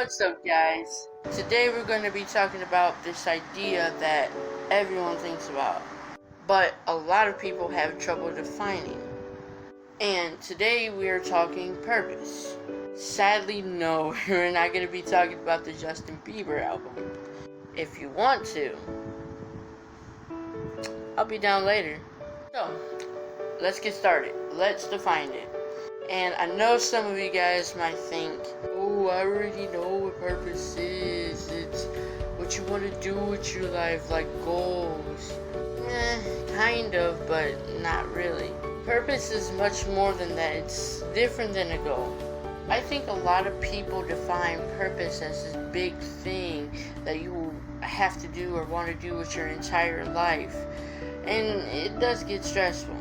What's up, guys? Today we're going to be talking about this idea that everyone thinks about, but a lot of people have trouble defining. And today we are talking purpose. Sadly, no, we're not going to be talking about the Justin Bieber album. If you want to, I'll be down later. So, let's get started. Let's define it. And I know some of you guys might think, oh, I already know what purpose is. It's what you want to do with your life, like goals. Kind of, but not really. Purpose is much more than that. It's different than a goal. I think a lot of people define purpose as this big thing that you have to do or want to do with your entire life. And it does get stressful.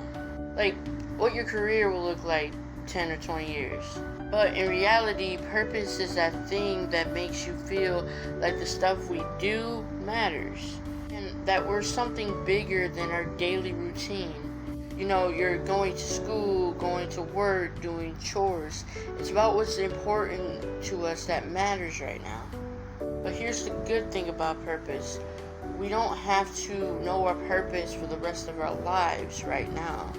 Like, what your career will look like 10 or 20 years. But in reality, purpose is that thing that makes you feel like the stuff we do matters. And that we're something bigger than our daily routine. You know, you're going to school, going to work, doing chores. It's about what's important to us that matters right now. But here's the good thing about purpose. We don't have to know our purpose for the rest of our lives right now.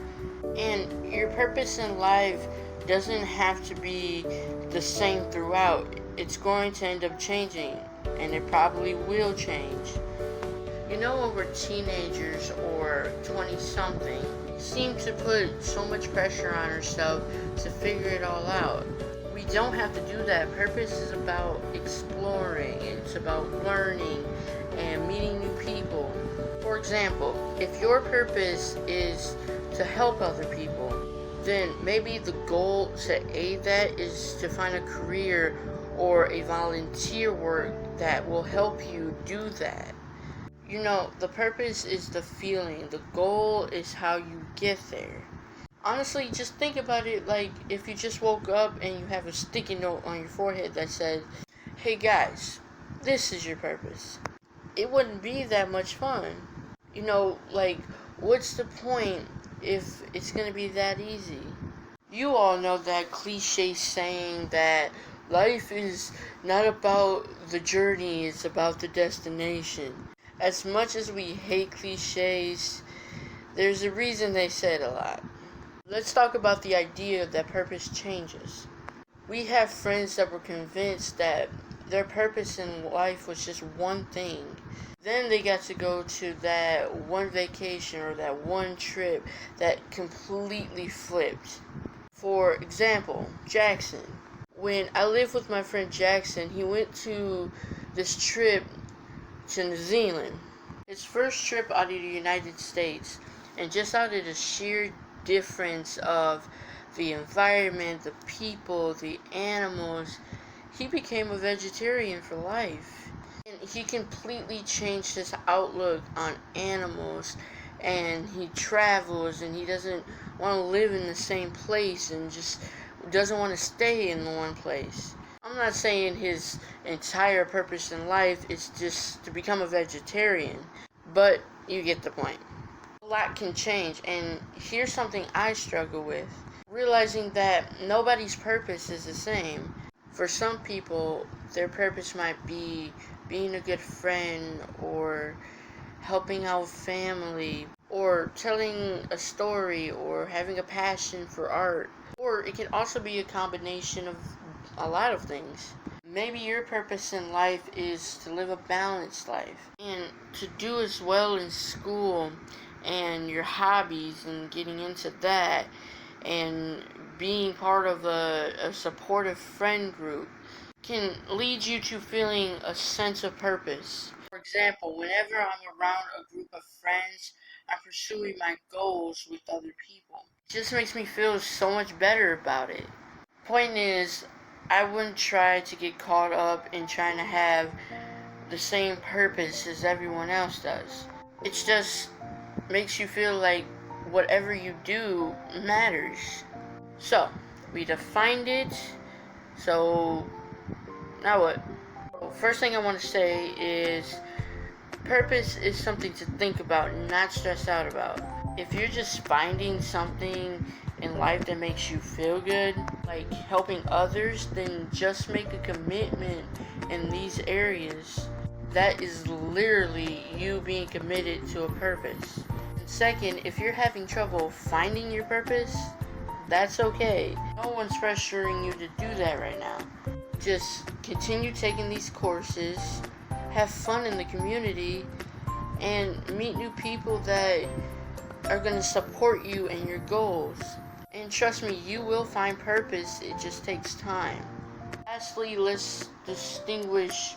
And your purpose in life doesn't have to be the same throughout. It's going to end up changing, and it probably will change. You know, when we're teenagers or 20-something, we seem to put so much pressure on ourselves to figure it all out. We don't have to do that. Purpose is about exploring. It's about learning and meeting new people. For example, if your purpose is to help other people, then maybe the goal to aid that is to find a career or a volunteer work that will help you do that. You know, the purpose is the feeling. The goal is how you get there. Honestly, just think about it like if you just woke up and you have a sticky note on your forehead that said, hey guys, this is your purpose. It wouldn't be that much fun. You know, like, what's the point if it's going to be that easy? You all know that cliche saying that life is not about the journey, it's about the destination. As much as we hate cliches, there's a reason they say it a lot. Let's talk about the idea that purpose changes. We have friends that were convinced that their purpose in life was just one thing. Then they got to go to that one vacation or that one trip that completely flipped. For example, Jackson. When I lived with my friend Jackson, he went to this trip to New Zealand. His first trip out of the United States, and just out of the sheer difference of the environment, the people, the animals, he became a vegetarian for life. And he completely changed his outlook on animals, and he travels, and he doesn't want to live in the same place and just doesn't want to stay in one place. I'm not saying his entire purpose in life is just to become a vegetarian, but you get the point. A lot can change, and here's something I struggle with. Realizing that nobody's purpose is the same. For some people, their purpose might be being a good friend, or helping out family, or telling a story, or having a passion for art. Or it can also be a combination of a lot of things. Maybe your purpose in life is to live a balanced life, and to do as well in school and your hobbies and getting into that, and being part of a supportive friend group can lead you to feeling a sense of purpose. For example, whenever I'm around a group of friends, I'm pursuing my goals with other people. It just makes me feel so much better about it. Point is, I wouldn't try to get caught up in trying to have the same purpose as everyone else does. It just makes you feel like whatever you do matters. So, we defined it. So, now what? First thing I want to say is purpose is something to think about, not stress out about. If you're just finding something in life that makes you feel good, like helping others, then just make a commitment in these areas. That is literally you being committed to a purpose. And second, if you're having trouble finding your purpose, that's okay. No one's pressuring you to do that right now. Just continue taking these courses, have fun in the community, and meet new people that are going to support you and your goals. And trust me, you will find purpose, it just takes time. Lastly, let's distinguish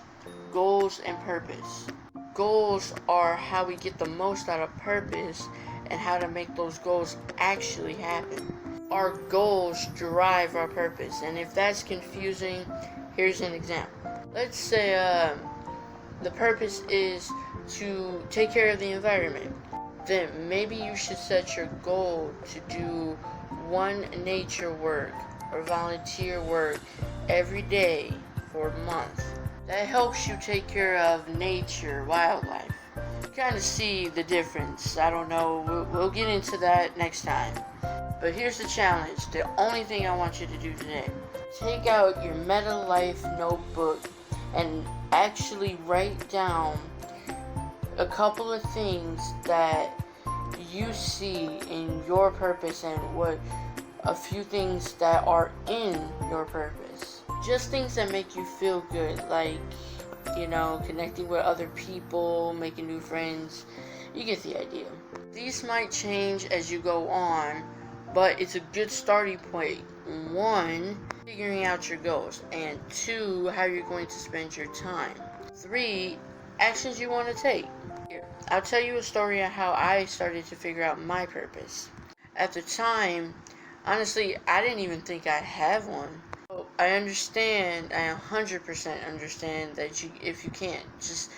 goals and purpose. Goals are how we get the most out of purpose and how to make those goals actually happen. Our goals drive our purpose, and if that's confusing, here's an example. Let's say the purpose is to take care of the environment. Then maybe you should set your goal to do one nature work or volunteer work every day for a month. That helps you take care of nature, wildlife. You kind of see the difference. I don't know, we'll get into that next time. But here's the challenge, the only thing I want you to do today. Take out your Meta Life notebook and actually write down a couple of things that you see in your purpose and what a few things that are in your purpose. Just things that make you feel good, like, connecting with other people, making new friends. You get the idea. These might change as you go on, but it's a good starting point. 1, figuring out your goals, and 2, how you're going to spend your time. 3, actions you want to take. Here, I'll tell you a story of how I started to figure out my purpose. At the time, honestly, I didn't even think I have one. So I 100% understand that if you can't just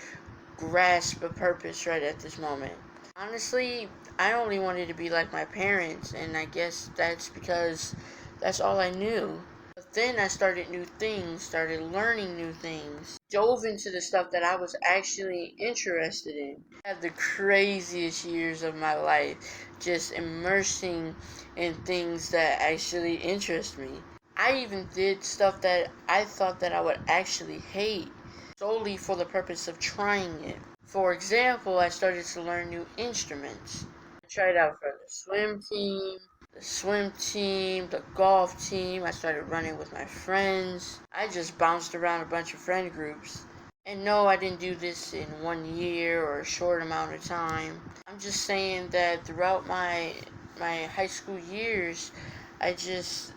grasp a purpose right at this moment. Honestly, I only wanted to be like my parents, and I guess that's because that's all I knew. But then I started new things, started learning new things, dove into the stuff that I was actually interested in. I had the craziest years of my life, just immersing in things that actually interest me. I even did stuff that I thought that I would actually hate, solely for the purpose of trying it. For example, I started to learn new instruments. I tried out for the swim team, the golf team. I started running with my friends. I just bounced around a bunch of friend groups. And no, I didn't do this in 1 year or a short amount of time. I'm just saying that throughout my high school years, I just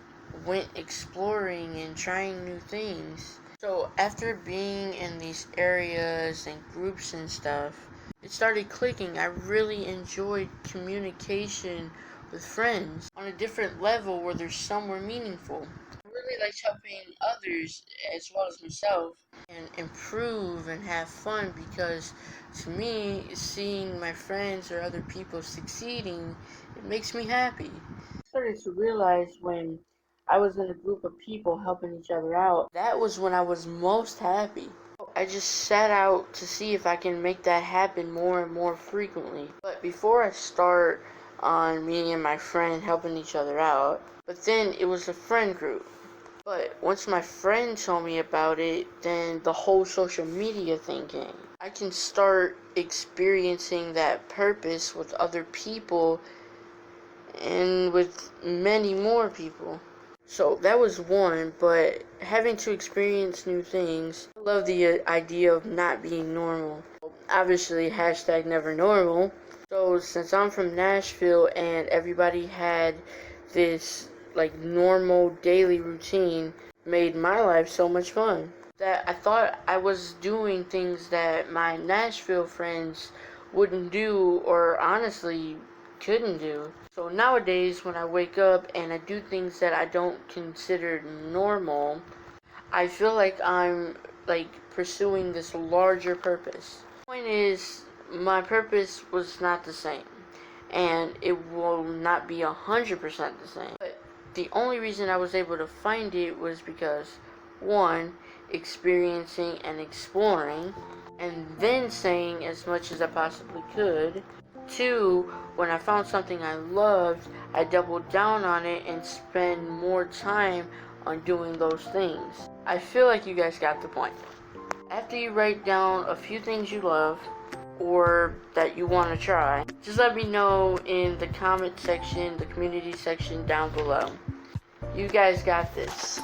went exploring and trying new things. So after being in these areas and groups and stuff, it started clicking. I really enjoyed communication with friends on a different level where there's somewhere meaningful. I really liked helping others as well as myself and improve and have fun, because to me, seeing my friends or other people succeeding, it makes me happy. I started to realize when I was in a group of people helping each other out, that was when I was most happy. I just set out to see if I can make that happen more and more frequently. But before I start on me and my friend helping each other out, but then it was a friend group. But once my friend told me about it, then the whole social media thing came. I can start experiencing that purpose with other people and with many more people. So that was one, but having to experience new things. I love the idea of not being normal. Obviously, hashtag never normal. So since I'm from Nashville and everybody had this like normal daily routine, made my life so much fun that I thought I was doing things that my Nashville friends wouldn't do, or honestly couldn't do. So nowadays when I wake up and I do things that I don't consider normal, I feel like I'm like pursuing this larger purpose. The point is, my purpose was not the same, and it will not be 100% the same. But the only reason I was able to find it was because, 1, experiencing and exploring, and then saying as much as I possibly could. 2, when I found something I loved, I doubled down on it and spend more time on doing those things. I feel like you guys got the point. After you write down a few things you love or that you want to try, just let me know in the comment section, the community section down below. You guys got this.